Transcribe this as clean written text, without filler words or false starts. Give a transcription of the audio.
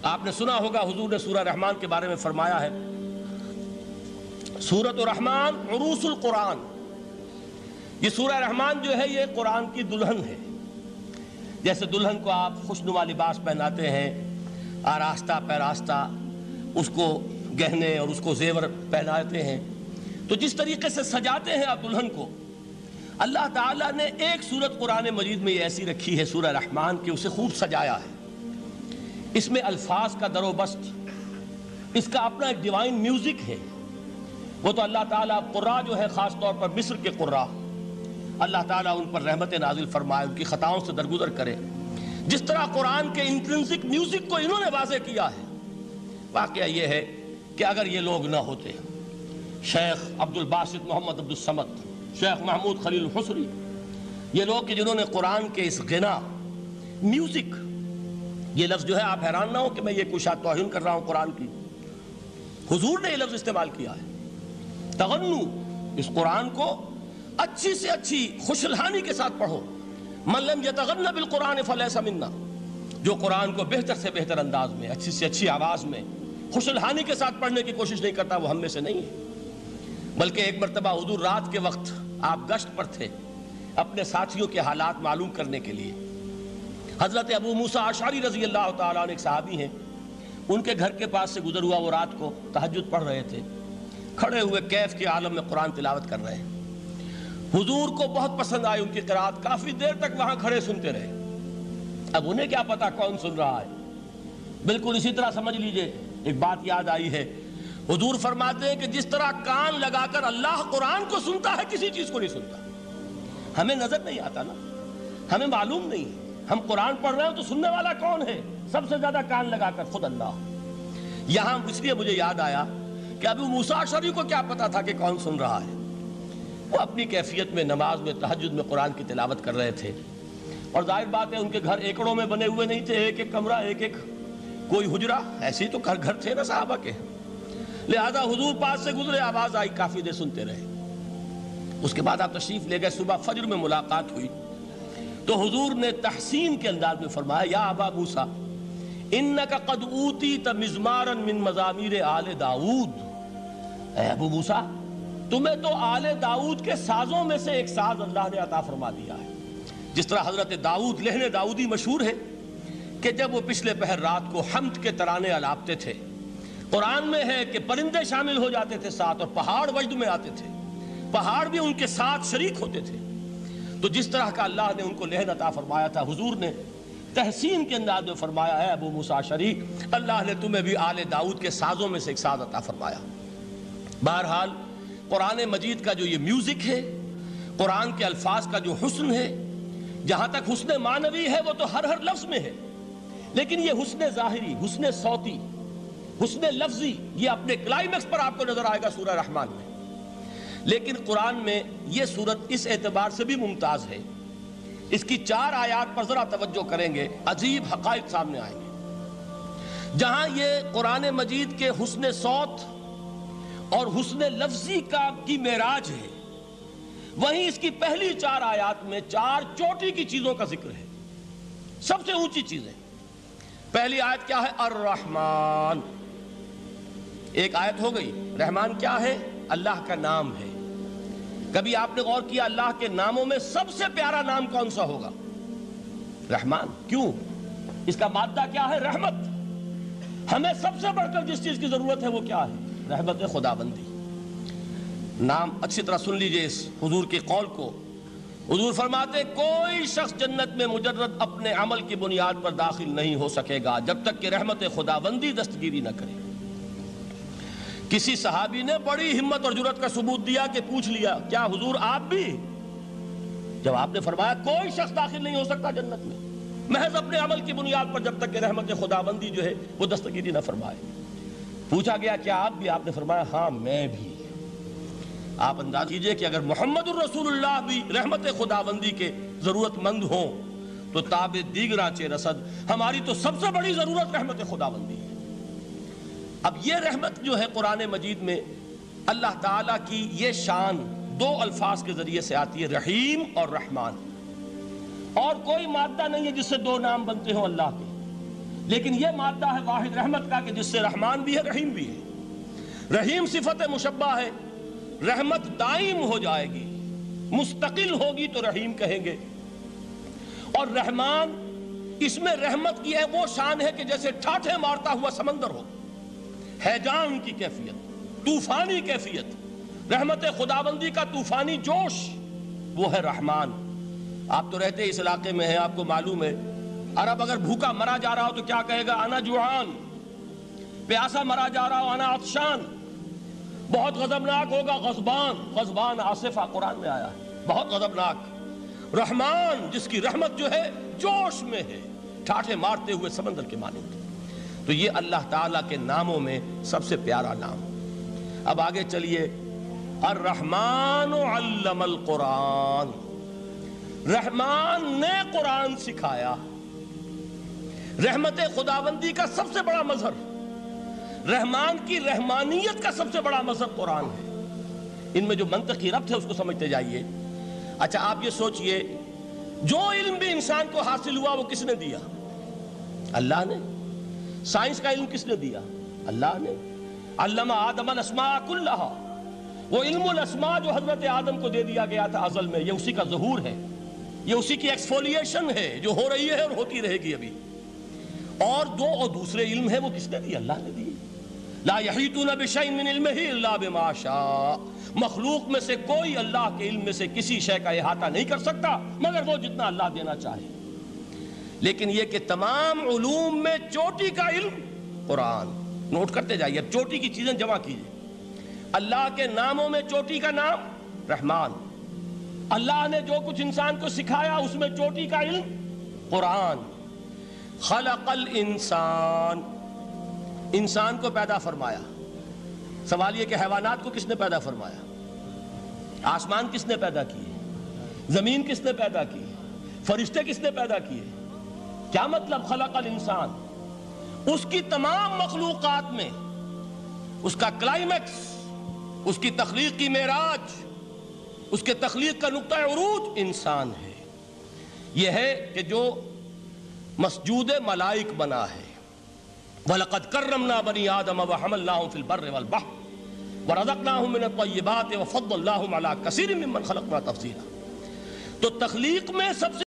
آپ نے سنا ہوگا حضور نے سورہ رحمان کے بارے میں فرمایا ہے، سورۃ الرحمان عروس القرآن، یہ سورہ رحمان جو ہے یہ قرآن کی دلہن ہے۔ جیسے دلہن کو آپ خوشنما لباس پہناتے ہیں، آراستہ پیراستہ اس کو گہنے اور اس کو زیور پہناتے ہیں، تو جس طریقے سے سجاتے ہیں آپ دلہن کو، اللہ تعالیٰ نے ایک سورت قرآن مجید میں یہ ایسی رکھی ہے سورہ رحمان کہ اسے خوب سجایا ہے۔ اس میں الفاظ کا در و بست، اس کا اپنا ایک ڈیوائن میوزک ہے۔ وہ تو اللہ تعالیٰ قراء جو ہے خاص طور پر مصر کے قراء، اللہ تعالیٰ ان پر رحمت نازل فرمائے، ان کی خطاؤں سے درگزر کرے۔ جس طرح قرآن کے انٹرنسک میوزک کو انہوں نے واضح کیا ہے، واقعہ یہ ہے کہ اگر یہ لوگ نہ ہوتے، شیخ عبد الباسط محمد عبد الصمد، شیخ محمود خلیل الحصری، یہ لوگ کہ جنہوں نے قرآن کے اس غنا میوزک، یہ لفظ جو ہے آپ حیران نہ ہو کہ میں یہ کوئی شاید توہین کر رہا ہوں قرآن کی، حضور نے یہ لفظ استعمال کیا ہے، تغنو، اس قرآن کو اچھی سے اچھی خوشلحانی کے ساتھ پڑھو۔ من لم یتغن بالقرآن فلیس منا، جو قرآن کو بہتر سے بہتر انداز میں، اچھی سے اچھی آواز میں، خوشلحانی کے ساتھ پڑھنے کی کوشش نہیں کرتا، وہ ہم میں سے نہیں ہے۔ بلکہ ایک مرتبہ حضور رات کے وقت آپ گشت پر تھے اپنے ساتھیوں کے حالات معلوم کرنے کے لیے۔ حضرت ابو موسیٰ اشعری رضی اللہ تعالیٰ عنہ ایک صحابی ہیں، ان کے گھر کے پاس سے گزر ہوا، وہ رات کو تہجد پڑھ رہے تھے، کھڑے ہوئے کیف کے عالم میں قرآن تلاوت کر رہے ہیں۔ حضور کو بہت پسند آئی ان کی قرات، کافی دیر تک وہاں کھڑے سنتے رہے۔ اب انہیں کیا پتا کون سن رہا ہے۔ بالکل اسی طرح سمجھ لیجئے ایک بات یاد آئی ہے، حضور فرماتے ہیں کہ جس طرح کان لگا کر اللہ قرآن کو سنتا ہے، کسی چیز کو نہیں سنتا۔ ہمیں نظر نہیں آتا نا، ہمیں معلوم نہیں ہے، ہم قرآن پڑھ رہے ہیں تو سننے والا کون ہے؟ سب سے زیادہ کان لگا کر خود اللہ۔ یہاں اس لیے مجھے یاد آیا کہ ابو موسیٰ اشعری کو کیا پتا تھا کہ کون سن رہا ہے؟ وہ اپنی کیفیت میں نماز میں تہجد میں قرآن کی تلاوت کر رہے تھے، اور ظاہر بات ہے ان کے گھر ایکڑوں میں بنے ہوئے نہیں تھے، ایک ایک کمرہ، ایک ایک کوئی حجرہ، ایسے ہی تو گھر تھے نا صحابہ کے، لہذا حضور پاس سے گزرے، آواز آئی، کافی دیر سنتے رہے۔ اس کے بعد آپ تشریف لے گئے، صبح فجر میں ملاقات ہوئی تو حضور نے تحسین کے انداز میں فرمایا، یا ابا موسیٰ انک قد اوتیت مزمارا من مزامیر آل داؤد، اے ابو موسیٰ تمہیں تو آل داؤد کے سازوں میں سے ایک ساز اللہ نے عطا فرما دیا ہے۔ جس طرح حضرت داؤد، لہن داؤدی مشہور ہے کہ جب وہ پچھلے پہر رات کو حمد کے ترانے الاپتے تھے، قرآن میں ہے کہ پرندے شامل ہو جاتے تھے ساتھ، اور پہاڑ وجد میں آتے تھے، پہاڑ بھی ان کے ساتھ شریک ہوتے تھے۔ تو جس طرح کا اللہ نے ان کو لہن عطا فرمایا تھا، حضور نے تحسین کے انداز میں فرمایا ہے ابو موسیٰ اشعری، اللہ نے تمہیں بھی آل داؤد کے سازوں میں سے ایک ساز عطا فرمایا۔ بہرحال قرآن مجید کا جو یہ میوزک ہے، قرآن کے الفاظ کا جو حسن ہے، جہاں تک حسن معنوی ہے وہ تو ہر لفظ میں ہے، لیکن یہ حسن ظاہری، حسن صوتی، حسن لفظی، یہ اپنے کلائمیکس پر آپ کو نظر آئے گا سورہ رحمان میں۔ لیکن قرآن میں یہ سورت اس اعتبار سے بھی ممتاز ہے، اس کی 4 آیات پر ذرا توجہ کریں گے، عجیب حقائق سامنے آئیں گے۔ جہاں یہ قرآن مجید کے حسن صوت اور حسن لفظی کی معراج ہے، وہیں اس کی پہلی 4 آیات میں 4 چوٹی کی چیزوں کا ذکر ہے، سب سے اونچی چیزیں۔ پہلی آیت کیا ہے؟ الرحمن، ایک آیت ہو گئی۔ رحمان کیا ہے؟ اللہ کا نام ہے۔ کبھی آپ نے غور کیا اللہ کے ناموں میں سب سے پیارا نام کون سا ہوگا؟ رحمان۔ کیوں؟ اس کا مادہ کیا ہے؟ رحمت۔ ہمیں سب سے بڑھ کر جس چیز کی ضرورت ہے وہ کیا ہے؟ رحمت خداوندی۔ نام اچھی طرح سن لیجئے اس حضور کے قول کو۔ حضور فرماتے کوئی شخص جنت میں مجرد اپنے عمل کی بنیاد پر داخل نہیں ہو سکے گا جب تک کہ رحمت خداوندی دستگیری نہ کرے۔ کسی صحابی نے بڑی ہمت اور جرأت کا ثبوت دیا کہ پوچھ لیا، کیا حضور آپ بھی؟ جب آپ نے فرمایا کوئی شخص داخل نہیں ہو سکتا جنت میں محض اپنے عمل کی بنیاد پر جب تک کہ رحمت خداوندی جو ہے وہ دستگیری نہ فرمائے۔ پوچھا گیا کیا آپ بھی؟ آپ نے فرمایا ہاں میں بھی۔ آپ انداز کیجئے کہ اگر محمد الرسول اللہ بھی رحمت خداوندی کے ضرورت مند ہوں تو تاب دیگراں چہ رسد، ہماری تو سب سے بڑی ضرورت رحمت خداوندی ہے۔ اب یہ رحمت جو ہے قرآن مجید میں اللہ تعالیٰ کی یہ شان 2 الفاظ کے ذریعے سے آتی ہے، رحیم اور رحمان، اور کوئی مادہ نہیں ہے جس سے 2 نام بنتے ہوں اللہ کے، لیکن یہ مادہ ہے واحد رحمت کا کہ جس سے رحمان بھی ہے رحیم بھی ہے۔ رحیم صفت مشبہ ہے، رحمت دائم ہو جائے گی، مستقل ہوگی تو رحیم کہیں گے، اور رحمان اس میں رحمت کی ہے وہ شان ہے کہ جیسے ٹھاٹھے مارتا ہوا سمندر ہو، ہیجان کی کیفیت، طوفانی کیفیت، رحمت خداوندی کا طوفانی جوش، وہ ہے رحمان۔ آپ تو رہتے اس علاقے میں ہیں، آپ کو معلوم ہے عرب اگر بھوکا مرا جا رہا ہو تو کیا کہے گا؟ انا جوعان۔ پیاسا مرا جا رہا ہو انا عطشان۔ بہت غضبناک ہوگا غضبان، غضبان آصفہ قرآن میں آیا ہے، بہت غضبناک۔ رحمان جس کی رحمت جو ہے جوش میں ہے، ٹھاٹھے مارتے ہوئے سمندر کے مانند۔ تو یہ اللہ تعالیٰ کے ناموں میں سب سے پیارا نام۔ اب آگے چلیے، الرحمن علم القرآن، رحمان نے قرآن سکھایا۔ رحمت خداوندی کا سب سے بڑا مظہر، رحمان کی رحمانیت کا سب سے بڑا مظہر قرآن ہے۔ ان میں جو منطقی ربط ہے اس کو سمجھتے جائیے۔ اچھا آپ یہ سوچئے، جو علم بھی انسان کو حاصل ہوا وہ کس نے دیا؟ اللہ نے۔ سائنس کا علم کس نے دیا؟ اللہ نے۔ علم آدم الاسماء کلہا، وہ علم الاسماء جو حضرت آدم کو دے دیا گیا تھا ازل میں، یہ اسی کا ظہور ہے، یہ اسی کی ایکسفولیشن ہے جو ہو رہی ہے اور ہوتی رہے گی ابھی۔ اور دوسرے علم ہے وہ کس نے دی؟ اللہ نے دی۔ لا یحیطون بشیء من علمہ الا بما شاء، مخلوق میں سے کوئی اللہ کے علم میں سے کسی شے کا احاطہ نہیں کر سکتا مگر وہ جتنا اللہ دینا چاہے۔ لیکن یہ کہ تمام علوم میں چوٹی کا علم قرآن۔ نوٹ کرتے جائیے، اب چوٹی کی چیزیں جمع کیجیے۔ اللہ کے ناموں میں چوٹی کا نام رحمان، اللہ نے جو کچھ انسان کو سکھایا اس میں چوٹی کا علم قرآن۔ خلق الانسان، انسان کو پیدا فرمایا۔ سوال یہ کہ حیوانات کو کس نے پیدا فرمایا؟ آسمان کس نے پیدا کیے؟ زمین کس نے پیدا کی؟ فرشتے کس نے پیدا کیے؟ کیا مطلب خلق الانسان؟ اس کی تمام مخلوقات میں اس کا کلائمیکس، اس کی تخلیق کی معراج، اس کے تخلیق کا نقطہ عروج انسان ہے۔ یہ ہے کہ جو مسجود ملائک بنا ہے۔ وَلَقَدْ كَرَّمْنَا بَنِي آدَمَ وَحَمَلْنَاهُمْ فِي الْبَرِّ وَالْبَحْرِ وَرَزَقْنَاهُمْ مِنَ الطَّيِّبَاتِ وَفَضَّلْنَاهُمْ عَلَى كَثِيرٍ مِّمَّنْ خَلَقْنَا تَفْضِيلًا۔ تو تخلیق میں سب سے